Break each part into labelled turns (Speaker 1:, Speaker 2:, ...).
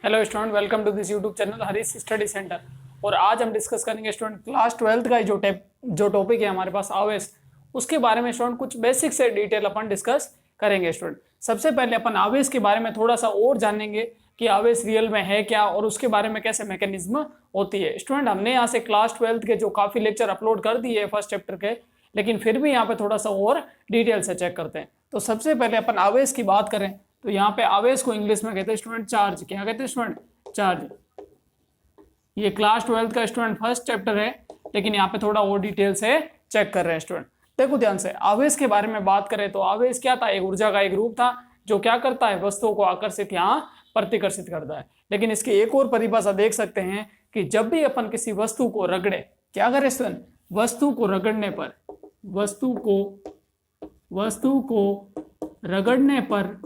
Speaker 1: Hello student, welcome to this YouTube channel Harish study centre. और आज हम डिस्कस करेंगे स्टूडेंट क्लास 12th का जो टॉपिक है हमारे पास आवेश, उसके बारे में स्टूडेंट कुछ बेसिक से डिटेल अपन डिस्कस करेंगे। स्टूडेंट सबसे पहले अपन आवेश के बारे में थोड़ा सा और जानेंगे कि आवेश रियल में है क्या और उसके बारे में कैसे मैकेनिज्म होती है। स्टूडेंट हमने यहाँ से क्लास 12th के जो काफ़ी लेक्चर अपलोड कर दिए फर्स्ट चैप्टर के, लेकिन फिर भी यहाँ पे थोड़ा सा और डिटेल से चेक करते हैं। तो सबसे पहले अपन आवेश की बात करें तो यहाँ पे आवेश को इंग्लिश में कहते हैं स्टूडेंट चार्ज। क्या कहते हैं स्टूडेंट? चार्ज। ये क्लास 12th का स्टूडेंट फर्स्ट चैप्टर है, लेकिन यहाँ पे थोड़ा और डिटेल से चेक कर रहे हैं स्टूडेंट। देखो ध्यान से, आवेश के बारे में बात करें तो आवेश क्या था? एक ऊर्जा का एक रूप था जो क्या करता है? वस्तुओं को आकर्षित या प्रतिकर्षित करता है। लेकिन इसकी एक और परिभाषा देख सकते हैं कि जब भी अपन किसी वस्तु को रगड़े, क्या करें स्टूडेंट? वस्तु को रगड़ने पर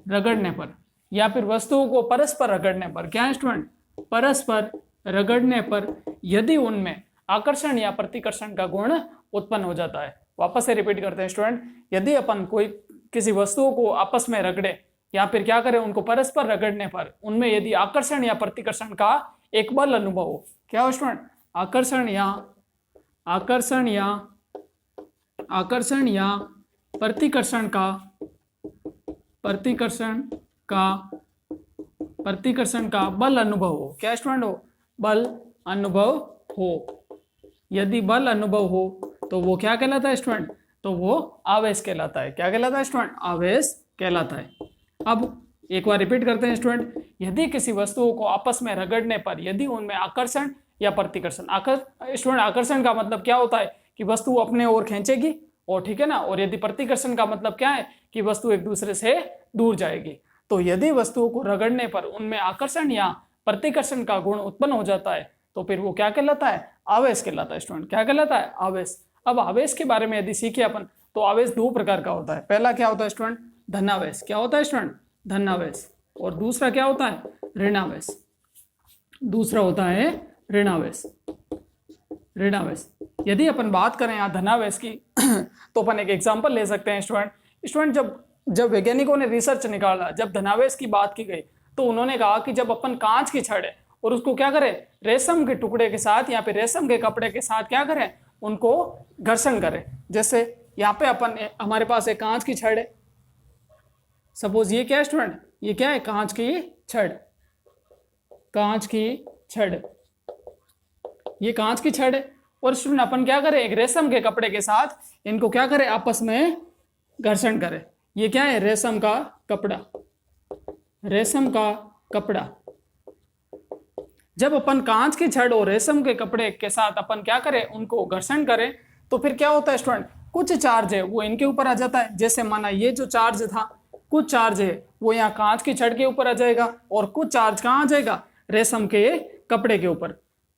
Speaker 1: रगड़ने पर या फिर वस्तुओं को परस्पर रगड़ने पर, क्या है स्टूडेंट? परस्पर रगड़ने पर यदि उनमें आकर्षण या प्रतिकर्षण का गुण उत्पन्न हो जाता है। वापस से रिपीट करते हैं स्टूडेंट, यदि अपन कोई किसी वस्तुओं को आपस में रगड़े या फिर क्या करें, उनको परस्पर रगड़ने पर उनमें यदि आकर्षण या प्रतिकर्षण का एक बल अनुभव हो, क्या हो स्टूडेंट? आकर्षण या प्रतिकर्षण का बल अनुभव हो। क्या स्टूडेंट हो? बल अनुभव हो। यदि बल अनुभव हो तो वो क्या कहलाता है स्टूडेंट? तो वो आवेश कहलाता है। क्या कहलाता है स्टूडेंट? आवेश कहलाता है। अब एक बार रिपीट करते हैं स्टूडेंट, यदि किसी वस्तुओं को आपस में रगड़ने पर यदि उनमें आकर्षण या प्रतिकर्षण, स्टूडेंट आकर्षण का मतलब क्या होता है कि वस्तु अपने ओर खींचेगी, और ठीक है ना। और यदि प्रतिकर्षण का मतलब क्या है कि वस्तु एक दूसरे से दूर जाएगी। तो यदि वस्तुओं को रगड़ने पर उनमें आकर्षण या प्रतिकर्षण का गुण उत्पन्न हो जाता है तो फिर वो क्या कहलाता है? आवेश कहलाता है स्टूडेंट। क्या कहलाता है? आवेश। अब आवेश के बारे में यदि सीखे अपन तो आवेश दो प्रकार का होता है। पहला क्या होता है स्टूडेंट? धनावेश। क्या होता है स्टूडेंट? धनावेश। और दूसरा क्या होता है? ऋणावेश। दूसरा होता है ऋणावेश। यदि अपन बात करें यहाँ धनावेश की तो अपन एक एग्जांपल ले सकते हैं स्टूडेंट जब वैज्ञानिकों ने रिसर्च निकाला, जब धनावेश की बात की गई तो उन्होंने कहा कि जब अपन कांच की छड़ है और उसको क्या करें, रेशम के टुकड़े के साथ या फिर रेशम के कपड़े के साथ क्या करें, उनको घर्षण करें। जैसे यहाँ पे हमारे पास एक कांच की छड़ है, सपोज ये क्या है स्टूडेंट? ये क्या है? कांच की छड़। ये कांच की छड़ है और स्टूडेंट अपन क्या करें, एक रेशम के कपड़े के साथ इनको क्या करें, आपस में घर्षण करें। ये क्या है? रेशम का कपड़ा। जब अपन कांच की छड़ और रेशम के कपड़े के साथ अपन क्या करें, उनको घर्षण करें, तो फिर क्या होता है स्टूडेंट? कुछ चार्ज है वो इनके ऊपर आ जाता है। जैसे माना ये जो चार्ज था, कुछ चार्ज है वो यहाँ कांच की छड़ के ऊपर आ जाएगा और कुछ चार्ज कहाँ आ जाएगा? रेशम के कपड़े के ऊपर।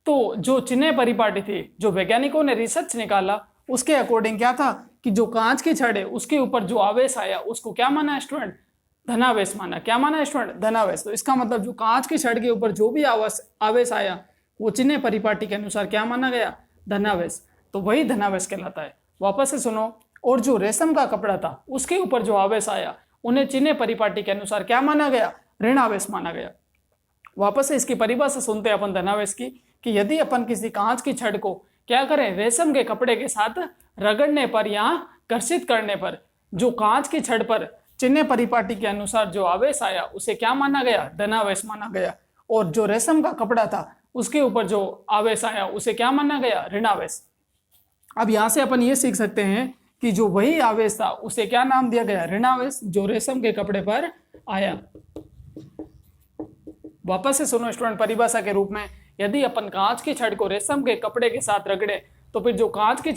Speaker 1: तो जो चिन्ह परिपाटी थी, जो वैज्ञानिकों ने रिसर्च निकाला, उसके अकॉर्डिंग क्या था कि जो कांच की छड़ है उसके ऊपर जो आवेश आया उसको क्या माना है स्टूडेंट? धनावेश माना। क्या माना है स्टूडेंट? धनावेश। तो इसका मतलब जो कांच की छड़ के ऊपर जो भी आवेश आया वो चिन्ह परिपाटी के अनुसार क्या माना गया? धनावेश। तो वही धनावेश कहलाता है। वापस से सुनो, और जो रेशम का कपड़ा था उसके ऊपर जो आवेश आया उन्हें चिन्ह परिपाटी के अनुसार क्या माना गया? ऋणावेश माना गया। वापस से इसकी परिभाषा सुनते हैं अपन धनावेश की, कि यदि अपन किसी कांच की छड़ को क्या करें, रेशम के कपड़े के साथ रगड़ने पर या घर्षित करने पर जो कांच की छड़ पर चिन्ह परिपाटी के अनुसार जो आवेश आया उसे क्या माना गया? धनावेश माना गया। और जो रेशम का कपड़ा था उसके ऊपर जो आवेश आया उसे क्या माना गया? ऋणावेश। अब यहां से अपन ये सीख सकते हैं कि जो वही आवेश था उसे क्या नाम दिया गया? ऋणावेश, जो रेशम के कपड़े पर आया। वापस से सुनो स्टूडेंट, परिभाषा के रूप में, यदि अपन कांच की छड़ को रेशम के कपड़े के साथ रगड़े तो फिर जो कांच की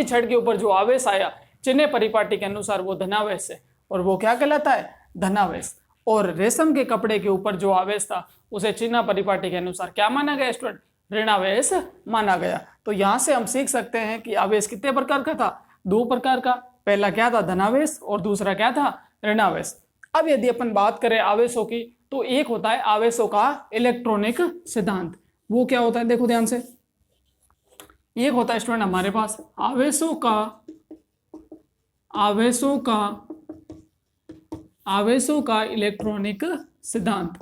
Speaker 1: छड़ के ऊपर जो आवेश आया चिन्ह परिपाटी के अनुसार वो धनावेश है, और वो क्या कहलाता है? धनावेश। और रेशम के कपड़े के ऊपर जो आवेश था उसे चिन्ह परिपाटी के अनुसार क्या माना गया स्टूडेंट? ऋणावेश माना गया। तो यहां से हम सीख सकते हैं कि आवेश कितने प्रकार का था? दो प्रकार का। पहला क्या था? धनावेश, और दूसरा क्या था? ऋणावेश। अब यदि अपन बात करें आवेशों की तो एक होता है आवेशों का इलेक्ट्रॉनिक सिद्धांत। वो क्या होता है? देखो ध्यान से, एक होता है स्टूडेंट हमारे पास आवेशों का आवेशों का इलेक्ट्रॉनिक सिद्धांत,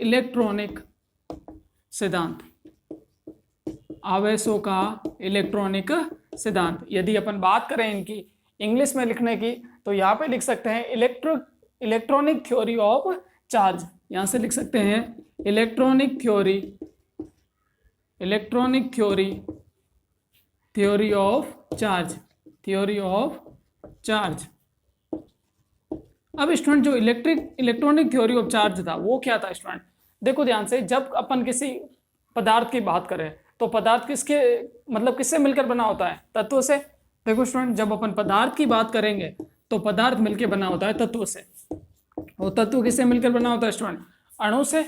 Speaker 1: इलेक्ट्रॉनिक सिद्धांत, आवेशों का इलेक्ट्रॉनिक सिद्धांत। यदि अपन बात करें इनकी इंग्लिश में लिखने की तो यहाँ पे लिख सकते हैं इलेक्ट्रॉनिक थ्योरी ऑफ चार्ज। यहां से लिख सकते हैं electronic theory, electronic theory, theory of charge, theory of charge. अब स्टूडेंट जो इलेक्ट्रॉनिक थ्योरी ऑफ चार्ज था वो क्या था स्टूडेंट? देखो ध्यान से, जब अपन किसी पदार्थ की बात करें तो पदार्थ किसके मतलब किससे मिलकर बना होता है? तत्व से। देखो स्टूडेंट, जब अपन पदार्थ की बात करेंगे तो पदार्थ मिलकर बना होता है तत्व से। और तत्व किससे मिलकर बना होता है स्टूडेंट? अणु से।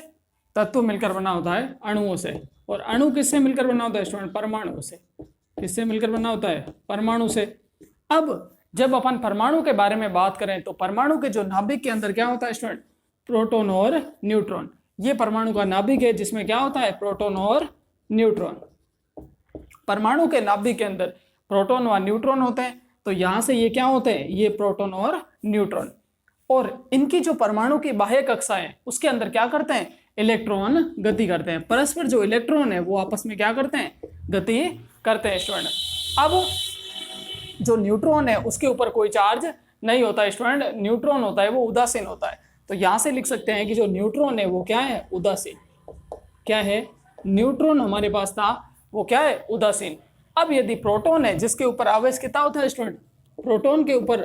Speaker 1: तत्व मिलकर बना होता है अणुओं से। और अणु किससे मिलकर बना होता है स्टूडेंट? परमाणु से। किससे मिलकर बना होता है? परमाणु से। अब जब अपन परमाणु के बारे में बात करें तो परमाणु के जो नाभिक के अंदर क्या होता है स्टूडेंट? प्रोटॉन और न्यूट्रॉन। ये परमाणु का नाभिक है जिसमें क्या होता है? प्रोटॉन और न्यूट्रॉन। परमाणु के नाभिक के अंदर प्रोटॉन और न्यूट्रॉन होते हैं। तो यहां से ये क्या होते हैं? ये प्रोटॉन और न्यूट्रॉन। और इनकी जो परमाणु की बाह्य कक्षा है उसके अंदर क्या करते हैं? इलेक्ट्रॉन गति करते हैं। परस्पर जो इलेक्ट्रॉन है वो आपस में क्या करते हैं? गति करते हैं स्टूडेंट। अब जो न्यूट्रॉन है उसके ऊपर कोई चार्ज नहीं होता है स्टूडेंट, न्यूट्रॉन होता है वो उदासीन होता है। तो यहां से लिख सकते हैं कि जो न्यूट्रॉन है वो क्या है? उदासीन। क्या है? न्यूट्रॉन हमारे पास था वो क्या है? उदासीन। अब यदि प्रोटॉन है जिसके ऊपर आवेश कितना होता है स्टूडेंट? प्रोटॉन के ऊपर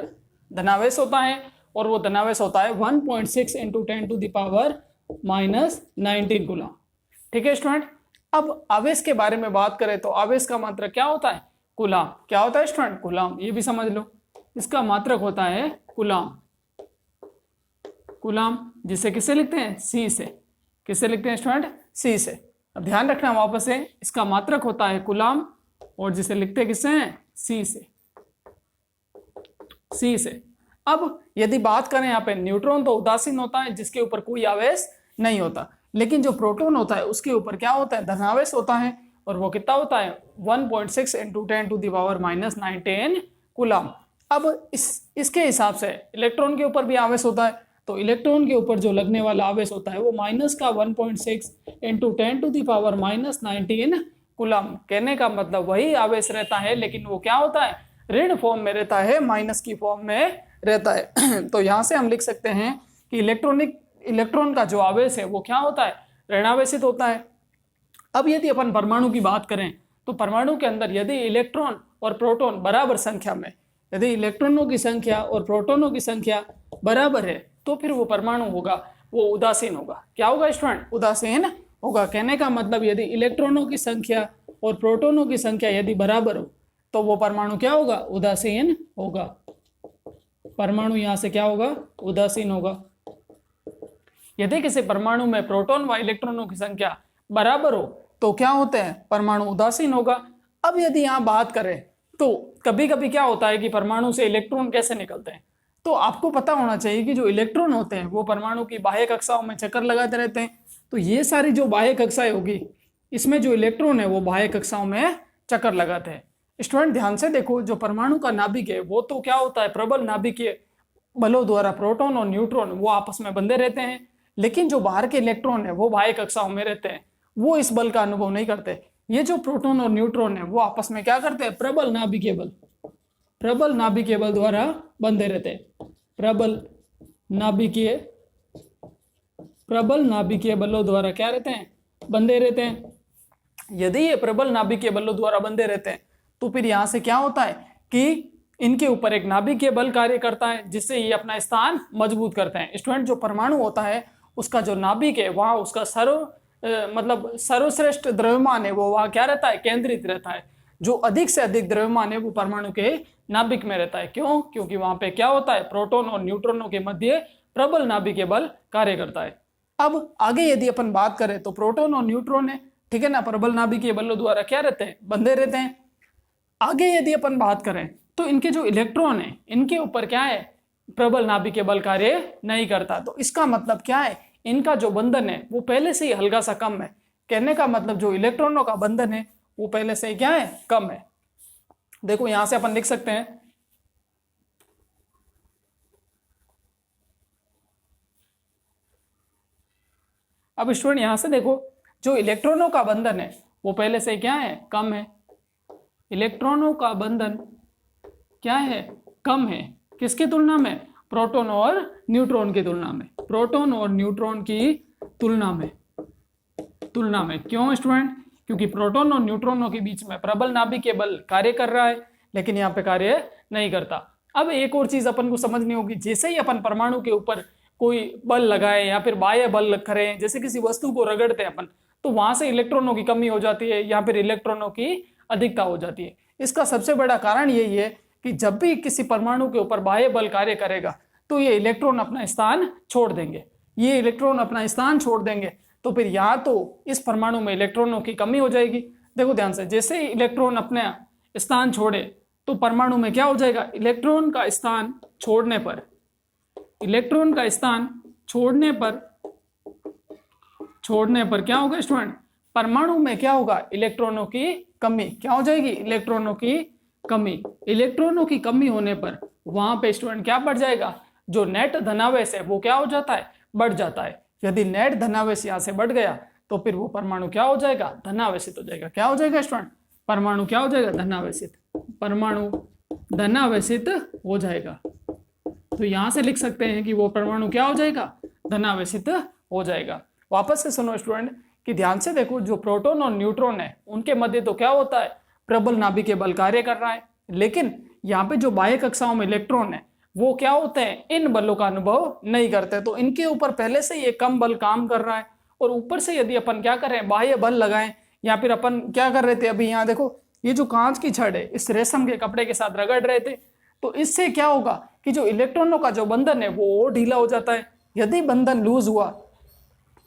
Speaker 1: धनावेश होता है और वो धनावेश होता है 1.6 × 10⁻⁻19 कूलम। ठीक है स्टूडेंट। अब आवेश के बारे में बात करें तो आवेश का मात्रक क्या होता है? कूलम। क्या होता है स्टूडेंट? कूलम। ये भी समझ लो, इसका मात्रक होता है कूलम। कूलम जिसे किससे लिखते हैं? सी से। किससे लिखते हैं स्टूडेंट? सी से। अब ध्यान रखना वापस से, इसका मात्रक होता है कूलम और जिसे लिखते हैं किससे हैं? सी से। सी से। अब यदि बात करें यहाँ पे, न्यूट्रॉन तो उदासीन होता है जिसके ऊपर कोई आवेश नहीं होता, लेकिन जो प्रोटॉन होता है उसके ऊपर क्या होता है? धनावेश होता है। और वो कितना होता है? 1.6 × 10⁻⁻19 कूलम। अब इसके हिसाब से इलेक्ट्रॉन के ऊपर भी आवेश होता है। तो इलेक्ट्रॉन के ऊपर जो लगने वाला आवेश होता है वो माइनस का 1.6 × 10⁻⁻19 कूलम। कहने का मतलब वही आवेश रहता है, लेकिन वो क्या होता है? ऋण फॉर्म में रहता है, माइनस की फॉर्म में रहता है। तो यहां से हम लिख सकते हैं कि इलेक्ट्रॉन का जो आवेश है वो क्या होता है? ऋणावेशित होता है। अब यदि अपन परमाणु की बात करें तो परमाणु के अंदर यदि इलेक्ट्रॉन और प्रोटॉन बराबर संख्या में, यदि इलेक्ट्रॉनों की संख्या और प्रोटॉनों की संख्या बराबर है तो फिर वो परमाणु होगा वो उदासीन होगा। क्या होगा स्टूडेंट? उदासीन होगा। कहने का मतलब यदि इलेक्ट्रॉनों की संख्या और प्रोटॉनों की संख्या यदि बराबर हो तो वो परमाणु क्या होगा? उदासीन होगा। परमाणु यहां से क्या होगा? उदासीन होगा। यदि किसी परमाणु में प्रोटॉन व इलेक्ट्रॉनों की संख्या बराबर हो तो क्या होते हैं? परमाणु उदासीन होगा। अब यदि यहां बात करें तो कभी कभी क्या होता है कि परमाणु से इलेक्ट्रॉन कैसे निकलते हैं? तो आपको पता होना चाहिए कि जो इलेक्ट्रॉन होते हैं वो परमाणु की बाह्य कक्षाओं में चक्कर लगाते रहते हैं। तो ये सारी जो बाह्य कक्षाएं होगी इसमें जो इलेक्ट्रॉन है वो बाह्य कक्षाओं में चक्कर लगाते हैं। स्टूडेंट ध्यान से देखो, जो परमाणु का नाभिक है वो तो क्या होता है? प्रबल नाभिकीय बलों द्वारा प्रोटॉन और न्यूट्रॉन वो आपस में बंधे रहते हैं, लेकिन जो बाहर के इलेक्ट्रॉन है वो बाह्य कक्षाओं में रहते हैं, वो इस बल का अनुभव नहीं करते। ये जो प्रोटॉन और न्यूट्रॉन है वो आपस में क्या करते हैं? प्रबल नाभिकीय बल, प्रबल नाभिकीय बल द्वारा बंधे रहते हैं। प्रबल नाभिकीय बलों द्वारा क्या रहते हैं? बंधे रहते हैं। यदि ये प्रबल नाभिकीय बलों द्वारा बंधे रहते हैं तो फिर यहां से क्या होता है कि इनके ऊपर एक नाभिकीय बल कार्य करता है जिससे ये अपना स्थान मजबूत करते हैं। स्टूडेंट जो परमाणु होता है उसका जो नाभिक है वहां उसका सर्वश्रेष्ठ द्रव्यमान है वो वहां क्या रहता है? केंद्रित रहता है। जो अधिक से अधिक द्रव्यमान है वो परमाणु के नाभिक में रहता है। क्यों? क्योंकि वहां पे क्या होता है? प्रोटॉन और न्यूट्रॉनों के मध्य प्रबल नाभिकीय बल कार्य करता है। अब आगे यदि अपन बात करें तो प्रोटॉन और न्यूट्रॉन है, ठीक है ना, प्रबल नाभिकीय बलों द्वारा क्या रहते हैं? बंधे रहते हैं। आगे यदि अपन बात करें तो इनके जो इलेक्ट्रॉन है इनके ऊपर क्या है? प्रबल नाभिकीय बल कार्य नहीं करता। तो इसका मतलब क्या है? इनका जो बंधन है वो पहले से ही हल्का सा कम है। कहने का मतलब जो इलेक्ट्रॉनों का बंधन है वो पहले से ही क्या है? कम है। देखो यहां से अपन लिख सकते हैं अब स्टूडेंट यहां से देखो, जो इलेक्ट्रॉनों का बंधन है वो पहले से क्या है, कम है। इलेक्ट्रॉनों का बंधन क्या है, कम है। किसकी तुलना में, प्रोटॉन और न्यूट्रॉन की तुलना में, प्रोटॉन और न्यूट्रॉन की तुलना में। क्यों स्टूडेंट, क्योंकि प्रोटॉन और न्यूट्रॉनों के बीच में प्रबल नाभिकीय बल कार्य कर रहा है, लेकिन यहाँ पे कार्य नहीं करता। अब एक और चीज अपन को समझनी होगी, जैसे ही अपन परमाणु के ऊपर कोई बल लगाए या फिर बाह्य बल करें, जैसे किसी वस्तु को रगड़ते हैं अपन, तो वहां से इलेक्ट्रॉनों की कमी हो जाती है या फिर इलेक्ट्रॉनों की अधिकता हो जाती है। इसका सबसे बड़ा कारण यही है कि जब भी किसी परमाणु के ऊपर बाह्य बल कार्य करेगा तो ये इलेक्ट्रॉन अपना स्थान छोड़ देंगे। ये इलेक्ट्रॉन अपना स्थान छोड़ देंगे तो फिर या तो इस परमाणु में इलेक्ट्रॉनों की कमी हो जाएगी। देखो ध्यान से, जैसे ही इलेक्ट्रॉन अपने स्थान छोड़े तो परमाणु में क्या हो जाएगा, इलेक्ट्रॉन का स्थान छोड़ने पर, इलेक्ट्रॉन का स्थान छोड़ने पर क्या होगा स्टूडेंट, परमाणु में क्या होगा, इलेक्ट्रॉनों की कमी। क्या हो जाएगी, इलेक्ट्रॉनों की कमी। इलेक्ट्रॉनों की कमी होने पर वहां पे स्टूडेंट क्या बढ़ जाएगा, जो नेट धनावेश है वो क्या हो जाता है, बढ़ जाता है। यदि नेट धनावेश यहां से बढ़ गया तो फिर वो परमाणु क्या हो जाएगा, धनावेशित हो जाएगा। क्या हो जाएगा स्टूडेंट, परमाणु क्या हो जाएगा, धनावेशित। परमाणु धनावेशित हो जाएगा। तो यहां से लिख सकते हैं कि वो परमाणु क्या हो जाएगा, धनावेशित हो जाएगा। वापस से सुनो स्टूडेंट कि ध्यान से देखो, जो प्रोटॉन और न्यूट्रॉन है उनके मध्य तो क्या होता है, प्रबल नाभिकीय बल कार्य कर रहा है, लेकिन यहाँ पे जो बाह्य कक्षाओं में इलेक्ट्रॉन है वो क्या होते हैं, इन बलों का अनुभव नहीं करते। तो इनके ऊपर पहले से ये कम बल काम कर रहा है, और ऊपर से यदि अपन क्या करें, बाह्य बल लगाएं, या फिर अपन क्या कर रहे थे, अभी यहाँ देखो ये जो कांच की छड़ है इस रेशम के कपड़े के साथ रगड़ रहे थे, तो इससे क्या होगा कि जो इलेक्ट्रॉनों का जो बंधन है वो और ढीला हो जाता है। यदि बंधन लूज हुआ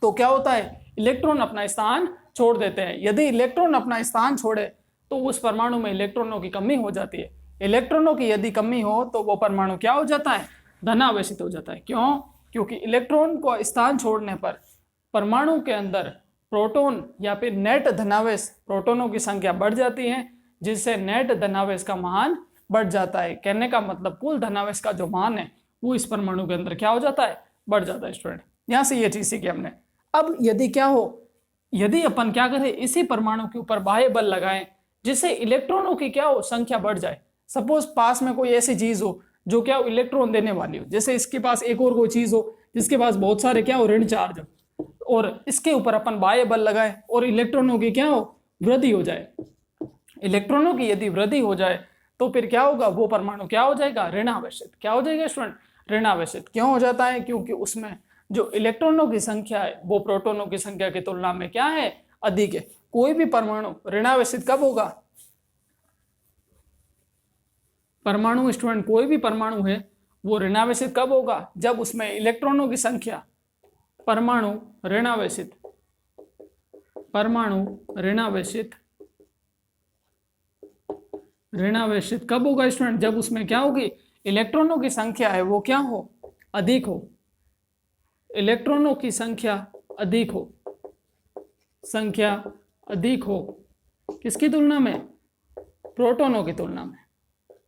Speaker 1: तो क्या होता है, इलेक्ट्रॉन अपना स्थान छोड़ देते हैं। यदि इलेक्ट्रॉन अपना स्थान छोड़े तो उस परमाणु में इलेक्ट्रॉनों की कमी हो जाती है। इलेक्ट्रॉनों की यदि कमी हो तो वो परमाणु क्या हो जाता है, धनावेशित हो जाता है। क्यों, क्योंकि इलेक्ट्रॉन को स्थान छोड़ने पर परमाणु के अंदर प्रोटॉन या फिर नेट धनावेश, प्रोटॉनों की संख्या बढ़ जाती है, जिससे नेट धनावेश का मान बढ़ जाता है। कहने का मतलब कुल धनावेश का जो मान है वो इस परमाणु के अंदर क्या हो जाता है, बढ़ जाता है। स्टूडेंट यहां से ये चीज सीखी हमने। अब यदि क्या हो, यदि अपन क्या करें, इसी परमाणु के ऊपर बाह्य बल लगाएं जिससे इलेक्ट्रॉनों की क्या हो, संख्या बढ़ जाए। सपोज पास में कोई ऐसी चीज हो जो क्या हो, इलेक्ट्रॉन देने वाली हो, जैसे इसके पास एक और कोई चीज हो जिसके पास बहुत सारे क्या हो, ऋण चार्ज हो, और इसके ऊपर अपन बाह्य बल लगाए और इलेक्ट्रॉनों की क्या हो, वृद्धि हो जाए। इलेक्ट्रॉनों की यदि वृद्धि हो जाए तो फिर क्या होगा, वो परमाणु क्या हो जाएगा, ऋणावेशित। क्या हो जाएगा स्टूडेंट, ऋणावेशित। क्यों हो जाता है, क्योंकि उसमें जो इलेक्ट्रॉनों की संख्या है वो प्रोटॉनों की संख्या की तुलना में क्या है, अधिक है। कोई भी परमाणु ऋणावेशित कब होगा, परमाणु स्टूडेंट कोई भी परमाणु है वो ऋणावेशित कब होगा, जब उसमें इलेक्ट्रॉनों की संख्या, परमाणु ऋणावेशित, परमाणु ऋणावेशित, ऋणावेशित कब होगा स्टूडेंट, जब उसमें क्या होगी, इलेक्ट्रॉनों की संख्या है वो क्या हो, अधिक हो। इलेक्ट्रॉनों की संख्या अधिक हो, संख्या अधिक हो किसकी तुलना में, प्रोटॉनों की तुलना में,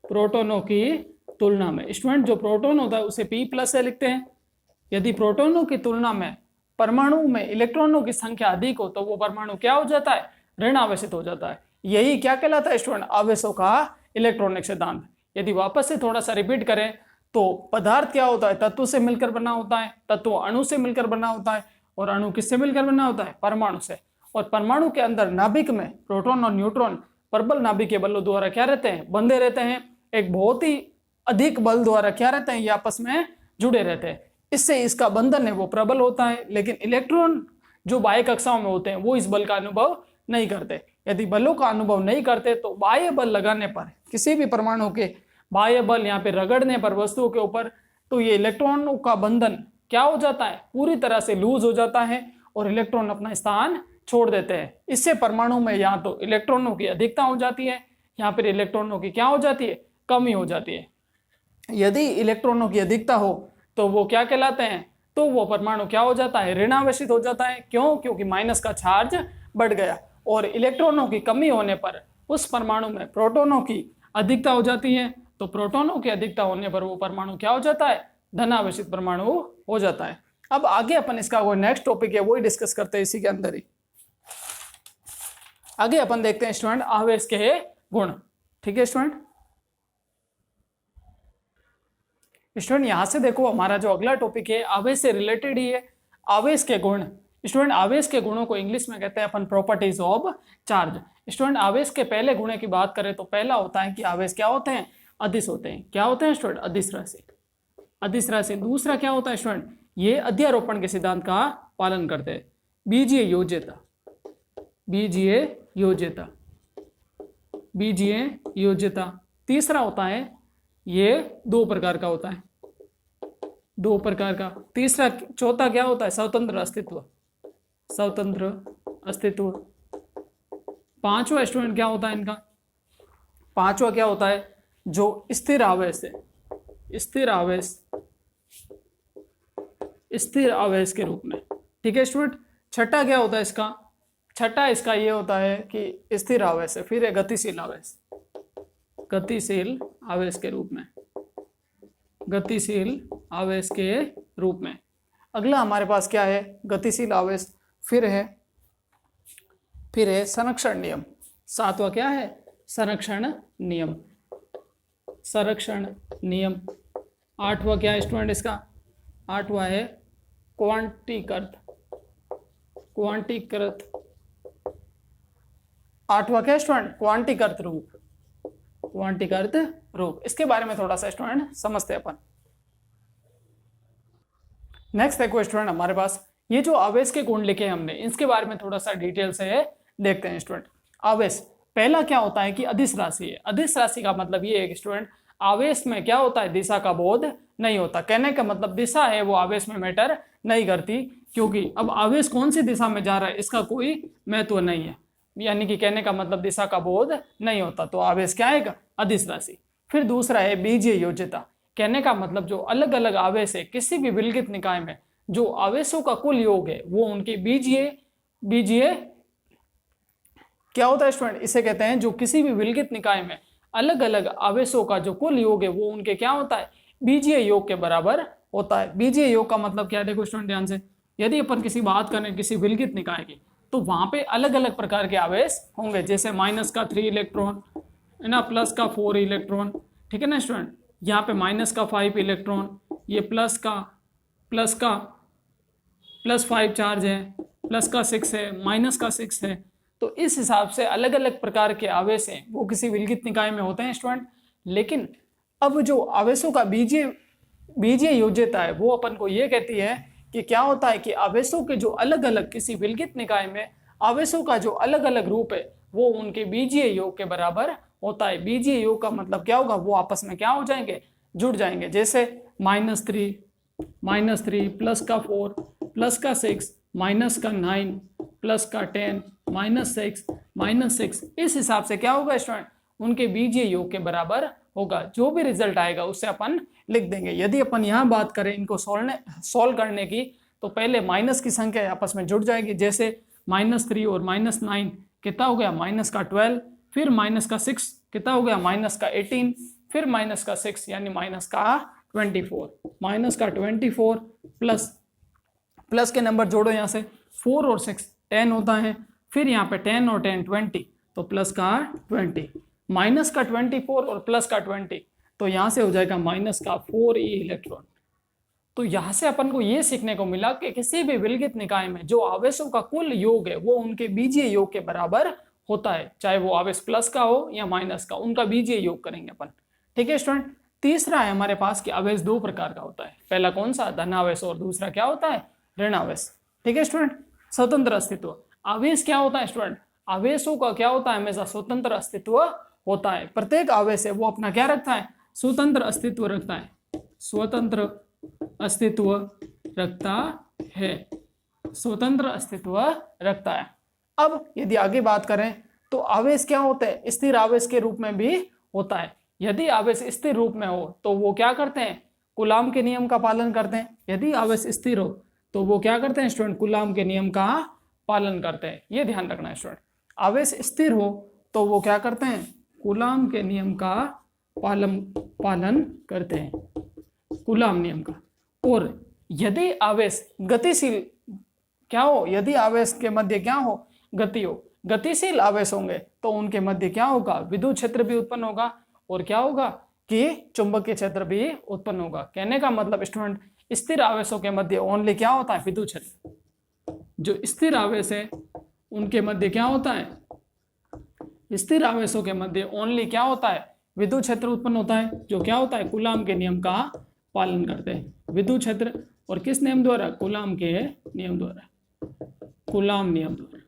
Speaker 1: प्रोटॉनों की तुलना में। स्टूडेंट जो प्रोटॉन होता है उसे P+ से लिखते हैं। यदि प्रोटॉनों की तुलना में परमाणु में इलेक्ट्रॉनों की संख्या अधिक हो तो वो परमाणु क्या हो जाता है, ऋणावेशित हो जाता है। यही क्या कहलाता है स्टूडेंट, आवेशों का इलेक्ट्रॉनिक सिद्धांत। यदि वापस से थोड़ा सा रिपीट करें तो पदार्थ क्या होता है, तत्व से मिलकर बना होता है, तत्व अणु से मिलकर बना होता है, और अणु किससे मिलकर बना होता है, परमाणु से। और परमाणु के अंदर नाभिक में प्रोटॉन और न्यूट्रॉन प्रबल नाभिकीय बलों द्वारा क्या रहते हैं, बंधे रहते हैं। एक बहुत ही अधिक बल द्वारा क्या रहते हैं, ये आपस में जुड़े रहते हैं। इससे इसका बंधन है वो प्रबल होता है, लेकिन इलेक्ट्रॉन जो बाह्य कक्षाओं में होते हैं वो इस बल का अनुभव नहीं करते। यदि बलों का अनुभव नहीं करते तो बाह्य बल लगाने पर, किसी भी परमाणु के बाह्य बल यहाँ पे रगड़ने पर वस्तुओं के ऊपर, तो ये इलेक्ट्रॉनों का बंधन क्या हो जाता है, पूरी तरह से लूज हो जाता है और इलेक्ट्रॉन अपना स्थान छोड़ देते हैं। इससे परमाणु में यहाँ तो इलेक्ट्रॉनों की अधिकता हो जाती है, यहाँ पर इलेक्ट्रॉनों की क्या हो जाती है, कमी हो जाती है। यदि इलेक्ट्रॉनों की अधिकता हो तो वो क्या कहलाते हैं, तो वो परमाणु क्या हो जाता है, ऋणावेशित हो जाता है। क्यों, क्योंकि माइनस का चार्ज बढ़ गया। और इलेक्ट्रॉनों की कमी होने पर उस परमाणु में प्रोटॉनों की अधिकता हो जाती है, तो प्रोटॉनों की अधिकता होने पर वो परमाणु क्या हो जाता है, धनावेशित परमाणु हो जाता है। अब आगे अपन इसका वो नेक्स्ट टॉपिक है वही डिस्कस करते हैं इसी के अंदर ही। आगे अपन देखते हैं स्टूडेंट आवेश के गुण। ठीक है स्टूडेंट, यहां से देखो हमारा जो अगला टॉपिक है आवेश से रिलेटेड ही है, आवेश के गुण। स्टूडेंट आवेश के गुणों को इंग्लिश में कहते हैं अपन प्रॉपर्टीज ऑफ चार्ज। स्टूडेंट आवेश के पहले गुण की बात करें तो पहला होता है कि आवेश क्या होते हैं, अदिश होते हैं। क्या होते हैं स्टूडेंट, अदिश राशि, अदिश राशि। दूसरा क्या होता है स्टूडेंट, ये अध्यारोपण के सिद्धांत का पालन करते हैं, बीजीय योज्यता, बीजीय योज्यता, बीजीय योज्यता। तीसरा होता है ये दो प्रकार का होता है, दो प्रकार का। तीसरा चौथा क्या होता है, स्वतंत्र अस्तित्व, स्वतंत्र अस्तित्व। पांचवा स्टूडेंट क्या होता है इनका, पांचवा क्या होता है, जो स्थिर आवेश है, स्थिर आवेश, स्थिर आवेश के रूप में। ठीक है स्टूडेंट। छठा क्या होता है इसका, छठा इसका ये होता है कि स्थिर आवेश है, फिर है गतिशील आवेश, गतिशील आवेश के रूप में, गतिशील आवेश के रूप में। अगला हमारे पास क्या है, गतिशील आवेश, फिर है संरक्षण नियम। सातवां क्या है, संरक्षण नियम, संरक्षण नियम। आठवां क्या है स्टूडेंट इसका, आठवां है क्वांटीकृत, क्वांटीकृत। आठवां क्या है स्टूडेंट, क्वांटीकृत रूप, क्वांटीकृत रूप। इसके बारे में थोड़ा सा स्टूडेंट समझते हैं अपन। नेक्स्ट देखो स्टूडेंट हमारे पास ये जो आवेश के गुण लिखे हैं हमने, इसके बारे में थोड़ा सा डिटेल से देखते हैं स्टूडेंट। आवेश पहला क्या होता है कि अदिश राशि है। अदिश राशि का मतलब ये है कि स्टूडेंट आवेश में क्या होता है, दिशा का बोध नहीं होता। कहने का मतलब दिशा है वो आवेश में मैटर नहीं करती, क्योंकि अब आवेश कौन सी दिशा में जा रहा है इसका कोई महत्व नहीं है, यानी कि कहने का मतलब दिशा का बोध नहीं होता, तो आवेश क्या आएगा, अदिश राशि। फिर दूसरा है बीजीय योज्यता। कहने का मतलब जो अलग अलग आवेश है किसी भी विलगित निकाय में, जो आवेशों का कुल योग है वो उनके बीजीय क्या होता है स्टूडेंट, इसे कहते हैं जो किसी भी विलगित निकाय में अलग अलग आवेशों का जो कुल योग है वो उनके क्या होता है, बीजीय योग के बराबर होता है। बीजीय योग का मतलब क्या है, देखो स्टूडेंट ध्यान से, यदि अपन किसी बात करें किसी विलगित निकाय की, तो वहां पे अलग अलग प्रकार के आवेश होंगे, जैसे -3 इलेक्ट्रॉन है ना, +4 इलेक्ट्रॉन। ठीक है ना स्टूडेंट, यहाँ पे -5 इलेक्ट्रॉन, ये +5 चार्ज है, +6 है, -6 है। तो इस हिसाब से अलग अलग प्रकार के आवेश हैं वो किसी विलगित निकाय में होते हैं स्टूडेंट। लेकिन अब जो आवेशों का बीजीय योज्यता है वो अपन को ये कहती है कि क्या होता है कि आवेशों के जो अलग अलग किसी विलगित निकाय में आवेशों का जो अलग अलग रूप है वो उनके बीजीय योग के बराबर होता है। बीजीय योग का मतलब क्या होगा, वो आपस में क्या हो जाएंगे, जुड़ जाएंगे। जैसे -3 +4 +6 -9 +10 -6 इस हिसाब से क्या होगा स्टूडेंट, उनके बीजीय योग के बराबर होगा। जो भी रिजल्ट आएगा उससे अपन लिख देंगे। यदि अपन यहाँ बात करें इनको सॉल्व करने की, तो पहले माइनस की संख्या आपस में जुड़ जाएगी। जैसे -3 और -9 कितना हो गया, -12, फिर -6 कितना हो गया, -18, फिर -6 यानी -24, -24 प्लस के नंबर जोड़ो यहाँ से, 4 और 6 10 होता है, फिर यहाँ पे 10 और 10 20, तो +20, -24 और +20, तो यहाँ से हो जाएगा -4e इलेक्ट्रॉन। तो यहाँ से अपन को ये सीखने को मिला कि किसी भी विलगित निकाय में जो आवेशों का कुल योग है वो उनके बीजीय योग के बराबर होता है, चाहे वो आवेश प्लस का हो या माइनस का, उनका बीजीय योग करेंगे अपन। ठीक है स्टूडेंट। तीसरा है हमारे पास कि आवेश दो प्रकार का होता है, पहला कौन सा, धन आवेश, और दूसरा क्या होता है, ऋण आवेश। ठीक है स्टूडेंट। स्वतंत्र अस्तित्व। आवेश क्या होता है स्टूडेंट, आवेशों का क्या होता है, हमेशा स्वतंत्र अस्तित्व होता है। प्रत्येक आवेश है वो अपना क्या रखता है, स्वतंत्र अस्तित्व रखता है, स्वतंत्र अस्तित्व रखता है, स्वतंत्र अस्तित्व रखता है। अब यदि आगे बात करें तो आवेश क्या होते हैं, स्थिर आवेश के रूप में भी होता है। यदि आवेश स्थिर रूप में हो तो वो क्या करते हैं, कूलाम के नियम का पालन करते हैं। यदि आवेश स्थिर हो तो वो क्या करते हैं स्टूडेंट, कूलाम के नियम का पालन करते हैं। ये ध्यान रखना है स्टूडेंट। आवेश स्थिर हो तो वो क्या करते हैं, कूलाम के नियम का पालन करते हैं, कूलाम नियम का। और यदि आवेश गतिशील क्या हो, यदि आवेश के मध्य क्या हो, गति हो, गतिशील आवेश होंगे तो उनके मध्य क्या होगा, विद्युत क्षेत्र भी उत्पन्न होगा और क्या होगा कि चुंबकीय क्षेत्र भी उत्पन्न होगा। कहने का मतलब स्टूडेंट, स्थिर आवेशों के मध्य ओनली क्या होता है, विद्युत क्षेत्र। जो स्थिर आवेश है उनके मध्य क्या होता है, स्थिर आवेशों के मध्य ओनली क्या होता है, विद्युत क्षेत्र उत्पन्न होता है, जो क्या होता है, कूलाम के नियम का पालन करते हैं। विद्युत क्षेत्र और किस नियम द्वारा, कूलाम के नियम द्वारा, कूलाम नियम द्वारा।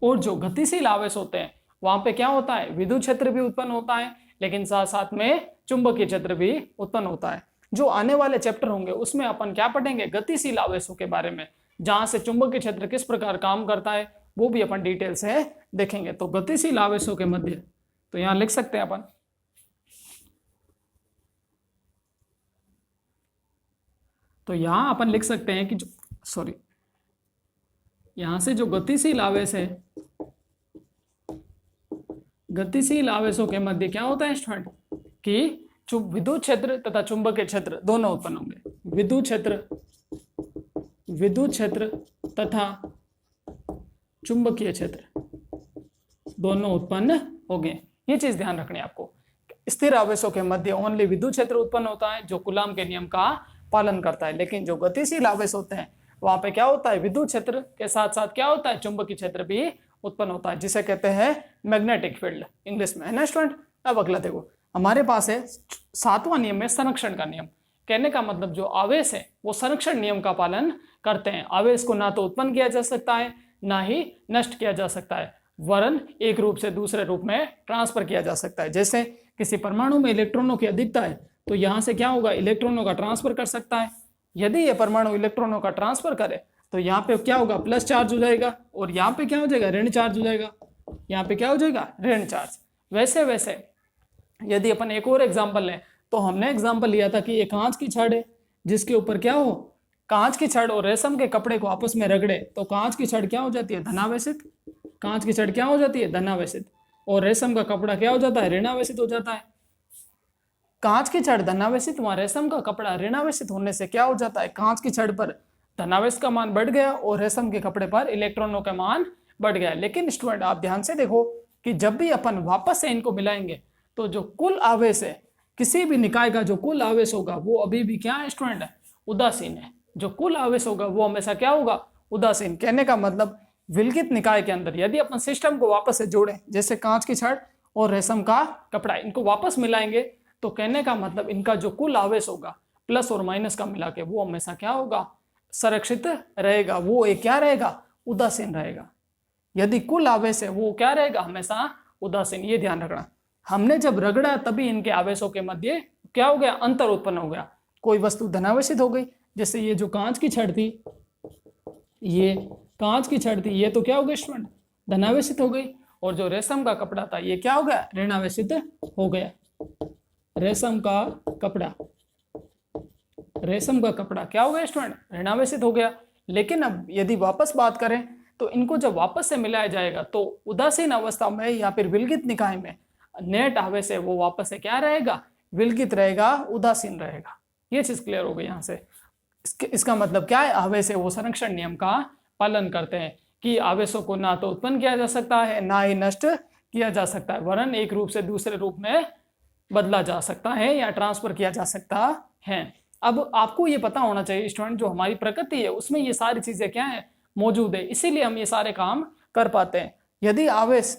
Speaker 1: और जो गतिशील आवेश होते हैं वहां पे क्या होता है, विद्युत क्षेत्र भी उत्पन्न होता है लेकिन साथ साथ में चुंबकीय क्षेत्र भी उत्पन्न होता है। जो आने वाले चैप्टर होंगे उसमें अपन क्या पढ़ेंगे, गतिशील आवेशों के बारे में, जहां से चुंबकीय क्षेत्र किस प्रकार काम करता है वो भी अपन डिटेल से देखेंगे। तो गतिशील आवेशों के मध्य, तो यहां लिख सकते हैं अपन, तो यहां अपन लिख सकते हैं कि जो यहां से जो गतिशील आवेश है, गतिशील आवेशों के मध्य क्या होता है स्टूडेंट, कि विद्युत क्षेत्र तथा चुंबकीय क्षेत्र दोनों उत्पन्न होंगे। विद्युत क्षेत्र तथा चुंबकीय क्षेत्र दोनों उत्पन्न होंगे। ये चीज ध्यान रखनी है आपको। स्थिर आवेशों के मध्य ओनली विद्युत क्षेत्र उत्पन्न होता है जो कूलाम के नियम का पालन करता है, लेकिन जो गतिशील आवेश होते हैं वहां पे क्या होता है, विद्युत क्षेत्र के साथ साथ क्या होता है, चुंबकीय क्षेत्र भी उत्पन्न होता है, जिसे कहते हैं मैग्नेटिक फील्ड इंग्लिश में, है ना स्टूडेंट। अब अगला देखो, हमारे पास है 7वां नियम है संरक्षण का नियम। कहने का मतलब जो आवेश है वो संरक्षण नियम का पालन करते हैं। आवेश को ना तो उत्पन्न किया जा सकता है ना ही नष्ट किया जा सकता है, वरन एक रूप से दूसरे रूप में ट्रांसफर किया जा सकता है। जैसे किसी परमाणु में इलेक्ट्रॉनों की अधिकता है तो यहां से क्या होगा, इलेक्ट्रॉनों का ट्रांसफर कर सकता है। यदि ये परमाणु इलेक्ट्रॉनों का ट्रांसफर करे तो यहाँ पे क्या होगा, प्लस चार्ज हो जाएगा, और यहाँ पे क्या हो जाएगा, ऋण चार्ज हो जाएगा। यहाँ पे क्या हो जाएगा, ऋण चार्ज। वैसे वैसे यदि अपन एक और एग्जाम्पल लें तो हमने एग्जाम्पल लिया था कि एक कांच की छड़ है जिसके ऊपर क्या हो, कांच की छड़ और रेशम के कपड़े को आपस में रगड़े तो कांच की छड़ क्या हो जाती है, धनावेशित। कांच की छड़ क्या हो जाती है, धनावेशित, और रेशम का कपड़ा क्या हो जाता है, ऋणावेशित हो जाता है। कांच की छड़ धनावेशित, वहां रेशम का कपड़ा ऋणावेशित होने से क्या हो जाता है, कांच की छड़ पर धनावेश का मान बढ़ गया और रेशम के कपड़े पर इलेक्ट्रॉनों का मान बढ़ गया। लेकिन स्टूडेंट आप ध्यान से देखो कि जब भी अपन वापस से इनको मिलाएंगे तो जो कुल आवेश है, किसी भी निकाय का जो कुल आवेश होगा वो अभी भी क्या है स्टूडेंट, उदासीन है। जो कुल आवेश होगा वो हमेशा क्या होगा, उदासीन। कहने का मतलब विलगित निकाय के अंदर यदि अपन सिस्टम को वापस से जोड़ें, जैसे कांच की छड़ और रेशम का कपड़ा, इनको वापस मिलाएंगे तो कहने का मतलब इनका जो कुल आवेश होगा प्लस और माइनस का मिला के वो हमेशा क्या होगा, संरक्षित रहेगा। वो एक क्या रहेगा, उदासीन रहेगा। यदि कुल आवेश है वो क्या रहेगा, हमेशा उदासीन। ये ध्यान रखना। हमने जब रगड़ा तभी इनके आवेशों के मध्य क्या हो गया, अंतर उत्पन्न हो गया। कोई वस्तु धनावेशित हो गई, जैसे ये जो कांच की छड़ थी, ये कांच की छड़ थी, ये तो क्या हो गई स्टूडेंट, धनावेशित हो गई। और जो रेशम का कपड़ा था ये क्या हो गया, ऋणावेशित हो गया। रेशम का कपड़ा, रेशम का कपड़ा क्या हो गया स्टूडेंट, ऋणावेशित हो गया। लेकिन अब यदि वापस बात करें तो इनको जब वापस से मिलाया जाएगा तो उदासीन अवस्था में या फिर विलगित निकाय में नेट आवेश है वो वापस से क्या रहेगा, विलगित रहेगा, उदासीन रहेगा। ये चीज क्लियर हो गई यहाँ से। इसका मतलब क्या है, आवेश है वो संरक्षण नियम का पालन करते हैं कि आवेशों को ना तो उत्पन्न किया जा सकता है ना ही नष्ट किया जा सकता है, वरन एक रूप से दूसरे रूप में बदला जा सकता है या ट्रांसफर किया जा सकता है। अब आपको ये पता होना चाहिए स्टूडेंट, जो हमारी प्रकृति है उसमें ये सारी चीजें क्या है, मौजूद है, इसीलिए हम ये सारे काम कर पाते हैं। यदि आवेश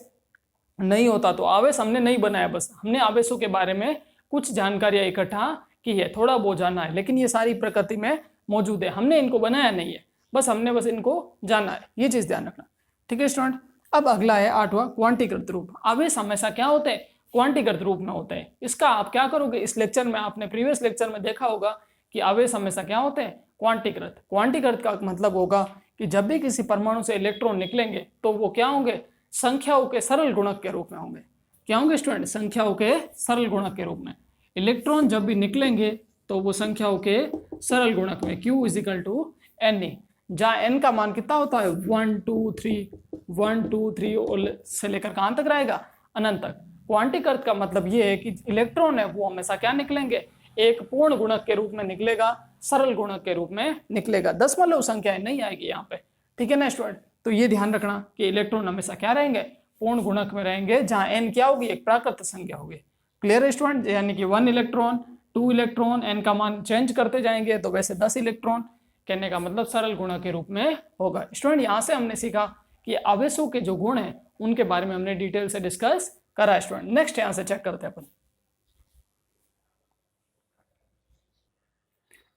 Speaker 1: नहीं होता तो आवेश हमने नहीं बनाया, बस हमने आवेशों के बारे में कुछ जानकारियां इकट्ठा की है, थोड़ा बहुत जाना है, लेकिन ये सारी प्रकृति में मौजूद है, हमने इनको बनाया नहीं है, हमने बस इनको जाना है। ये चीज ध्यान रखना, ठीक है स्टूडेंट। अब अगला है 8वां, क्वांटीकृत रूप। आवेश हमेशा क्या होते हैं, क्वांटीकृत रूप में होते हैं। इसका आप क्या करोगे, इस लेक्चर में आपने प्रीवियस लेक्चर में देखा होगा कि आवेश हमेशा क्या होते हैं, क्वांटीकृत। क्वांटीकृत का मतलब होगा कि जब भी किसी परमाणु से इलेक्ट्रॉन निकलेंगे तो वो क्या होंगे, संख्याओं के सरल गुणक के रूप में होंगे। क्या होंगे स्टूडेंट, संख्याओं के सरल गुणक के रूप में। इलेक्ट्रॉन जब भी निकलेंगे तो वो संख्याओं के सरल गुणक में, Q = Ne, जहाँ n का मान कितना होता है, 1 2 3 और से लेकर कहां तक रहेगा, अनंत तक। क्वांटीकृत का मतलब ये है कि इलेक्ट्रॉन है वो हमेशा क्या निकलेंगे, एक पूर्ण गुणक के रूप में निकलेगा, सरल गुणक के रूप में निकलेगा, दशमलव संख्या नहीं आएगी यहाँ पे, ठीक है ना स्टूडेंट। तो ये ध्यान रखना कि इलेक्ट्रॉन हमेशा क्या रहेंगे, पूर्ण गुणक में रहेंगे, जहां n क्या होगी, एक प्राकृत संख्या होगी। क्लियर है स्टूडेंट, यानी कि 1 इलेक्ट्रॉन 2 इलेक्ट्रॉन, n का मान चेंज करते जाएंगे तो वैसे 10 इलेक्ट्रॉन, कहने का मतलब सरल गुणक के रूप में होगा। स्टूडेंट यहाँ से हमने सीखा कि आवेशों के जो गुण हैं उनके बारे में हमने डिटेल से डिस्कस करा। स्टूडेंट नेक्स्ट यहाँ से चेक करते हैं अपन।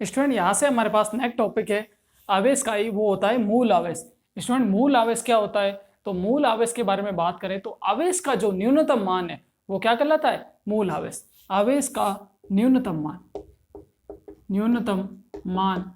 Speaker 1: स्टूडेंट यहाँ से हमारे पास नेक्स्ट टॉपिक है आवेश का ही, वो होता है मूल आवेश। स्टूडेंट मूल आवेश क्या होता है, तो मूल आवेश के बारे में बात करें तो आवेश का जो न्यूनतम मान है वो क्या कहलाता है, मूल आवेश। आवेश का न्यूनतम मान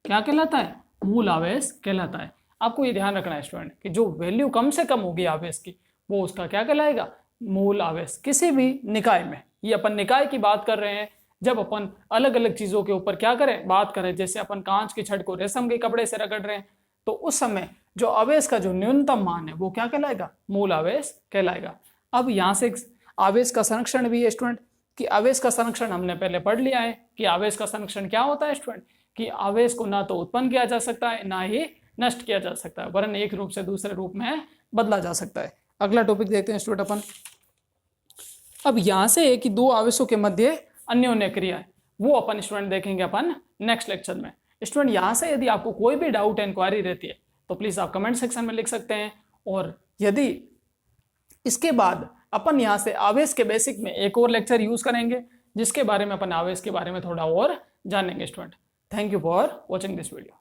Speaker 1: क्या कहलाता है, मूल आवेश कहलाता है। आपको ये ध्यान रखना है स्टूडेंट कि जो वैल्यू कम से कम होगी आवेश की वो उसका क्या कहलाएगा, मूल आवेश। किसी भी निकाय में, ये अपन निकाय की बात कर रहे हैं, जब अपन अलग अलग चीजों के ऊपर क्या करें, बात करें, जैसे अपन कांच की छड़ को रेशम के कपड़े से रगड़ रहे हैं, तो उस समय जो आवेश का जो न्यूनतम मान है वो क्या कहलाएगा, मूल आवेश कहलाएगा। अब यहाँ से आवेश का संरक्षण भी है स्टूडेंट, कि आवेश का संरक्षण हमने पहले पढ़ लिया है कि आवेश का संरक्षण क्या होता है स्टूडेंट, कि आवेश को ना तो उत्पन्न किया जा सकता है ना ही नष्ट किया जा सकता है, वरन एक रूप से दूसरे रूप में बदला जा सकता है। अगला टॉपिक देखते हैं स्टूडेंट अपन। अब यहाँ से है कि दो आवेशों के मध्य अन्योन्य क्रिया है, वो अपन स्टूडेंट देखेंगे अपन नेक्स्ट लेक्चर में। स्टूडेंट यहाँ से यदि आपको कोई भी डाउट इंक्वायरी रहती है तो प्लीज आप कमेंट सेक्शन में लिख सकते हैं, और यदि इसके बाद अपन यहाँ से आवेश के बेसिक में एक और लेक्चर यूज करेंगे जिसके बारे में अपन आवेश के बारे में थोड़ा और जानेंगे student. Thank you for watching this video.